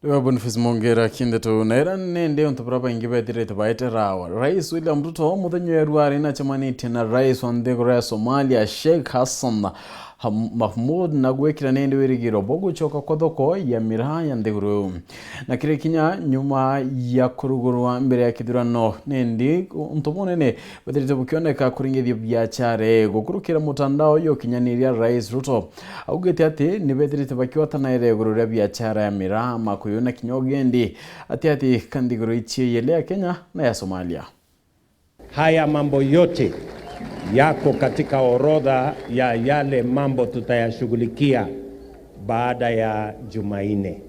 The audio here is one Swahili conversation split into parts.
Lewa Boniface Mongera kindeto naira nende ontoprapa ingibe direte baite rawa. Rais William Ruto mudanyo ruari na chamani tena rais wandegora Somalia Sheikh Hassan Mahmud nagwekira nende Wirigiro bogo choka kodoko ya Miraa ya ndeguru. Na kire kinya nyuma ya kurugurwa mbere ya kidurano nende untomonene badirite bukioneka kuringithia biacara gukurukira mutandao yo kinyaniria Rais Ruto. Augete ati nibedirite bakiwata ire gurura biacara ya Miraa makuyona kinyogendi ati kandiguru ichi yele ya Kenya na ya Somalia. Haya mambo yote yako katika orodha ya yale mambo tutayashughulikia baada ya Jumanne.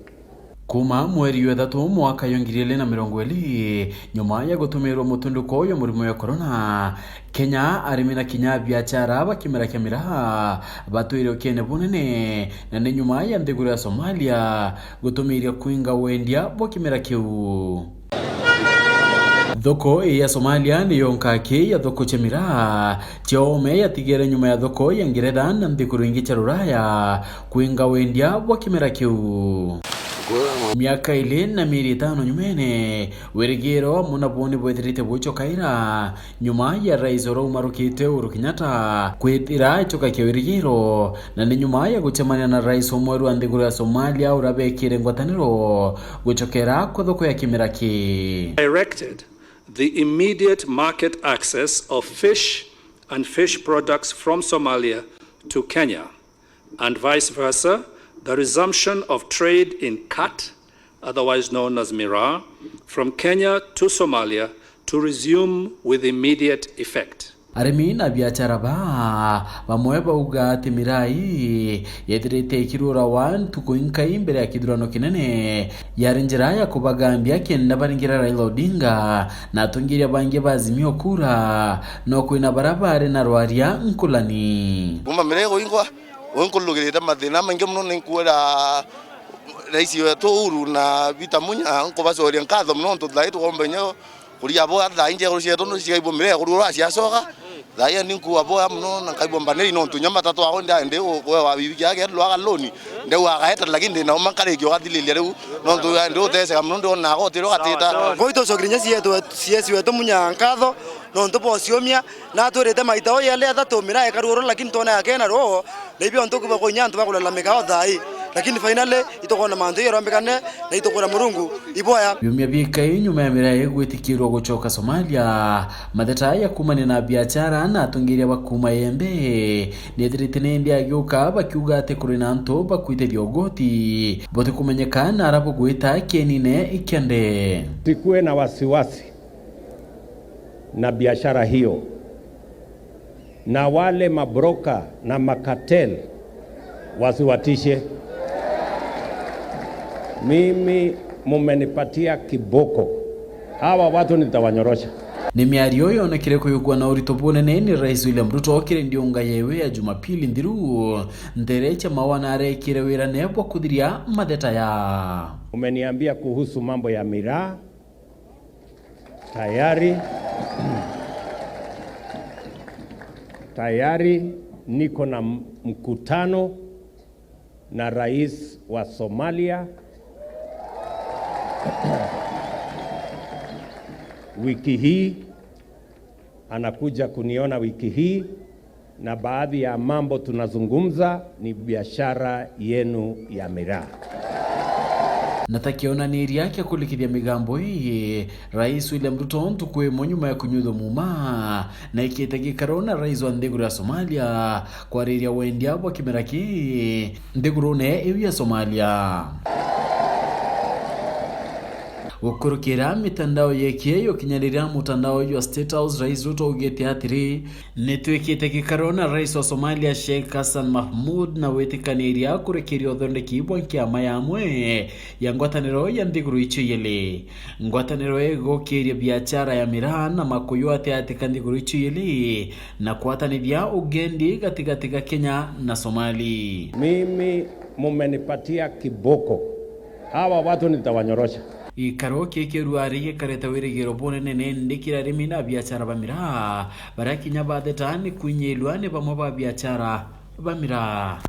Kuma mweri wa 3 mwaka 2020 nyuma ya gutumirwo mutunduko yo murimo ya corona, Kenya arimina kinya biacara bakimera kya Miraa batuire kene bunene na ni nyuma ya ndeguru ya Somalia gutumirwa kuinga wendia bakimera kiu. Thoko ya Somalia ni yonkake ya thoko cha Miraa chiome ya tigere nyuma ya thoko ya Ngeretha na ndikuru ingi cha Ruraya kuinga wendia bakimera kiu. Miaka ile na miri 5 nyumene Wirigiro munaboni bwethirite bucho kaira nyuma ya Rais Marukite Uhuru Kenyatta kwetira ichoka kya Wirigiro na ni nyuma ya gucemania na Rais Omweru andeguru ya Somalia urabekire ngwataniro guchokera kwa thoko ya Kimiraki. Directed the immediate market access of fish and fish products from Somalia to Kenya, and vice versa, the resumption of trade in cat, otherwise known as Miraa, from Kenya to Somalia to resume with immediate effect. Arimi na biacara bamwe bauga ati Miraa yedirite ikirura wantu kuinka imbere ya kidurano kinene yarinjira ya kubagambia kenda baringira Raila Odinga na tungiria bange bazimio kura no kuina barabara na rwaria nkulani. Bumba mirego ingwa wenkulugirita mathina maingi muno ninkwira Rais wetu Uhuru na bitamunya nkubacoria nkatho muno tuthai tugombenya kuria bo atha inje kuria tono cigaibo mirego kurura ciacoka thai ninku abo muno na kaibo mbaneri no tunyama tatu aho ndende we wa bibi yake lwaga loni ndeu agaheta lakini na makarikio gathililia riu no tu ndu tese muno ndo na gotiro gatita goito cogrinya ciesi wetu munya nkatho no ntupo ciomia na turite maita o yale athatu Miraa karuro lakini tona yake na ro lebio ntuku ba konya ntu bakulalamika thai lakini finally itokona mantu yorambikane na itokona murungu iboya yumya bika nyuma ya Miraa gwitikirwo guchoka Somalia matheta ya kumani na biacara na tungiria bakuma yembe nedirite nende agyuka bakiuga ate kuri nanto bakwite diogoti bote kumenyekana arapo gwita kenine ikende. Sikuwe na wasiwasi na biashara hiyo, na wale mabroka na makatel wasiwatishe. Mimi mumenipatia kiboko, hawa watu nitawanyorosha. Ni miario yonekire kuyugwa na urito bunene ni Rais William Ruto okire ndionga yewe ya Jumapili ndiru nderecha mawana arekire wira nebo kudhiria matheta ya. Umeniambia kuhusu mambo ya Miraa tayari niko na mkutano na Rais wa Somalia wiki hii, anakuja kuniona wiki hii, na baadhi ya mambo tunazungumza ni biashara yenu ya Miraa. Natakiona niri yake kulikithia migambo hii Rais William Ruto ntukwe nyuma ya kunyudho muma na ikitegi karona Rais wa ndeguru ya Somalia kwa riria wendia wa Kimiraki ndeguru ne iwi ya Somalia. Ukurukira mitandao yekie yo kinyalira mutandao yo STATEHOUSE Rais Ruto ugete atiri netwekite kikarona Rais wa Somalia Sheikh Hassan Mahmud na wetikaniria kurekirio thondeki bwankia mayamwe ya ngwataniro ya ndiguru icho yele ngwataniro ego kiria biacara ya Miraa na makuyo ate ndiguru icho yele na kuatanithia ugendi katika Kenya na Somali. Mimi mumenipatia kiboko, hawa watu nitawanyorosha. Ikaro keke ruari kareta Wirigiro bonene ndikira rimi na biacara ba Miraa barakinya batheta ni kunyelwa ne bamwe ba biacara ba Miraa.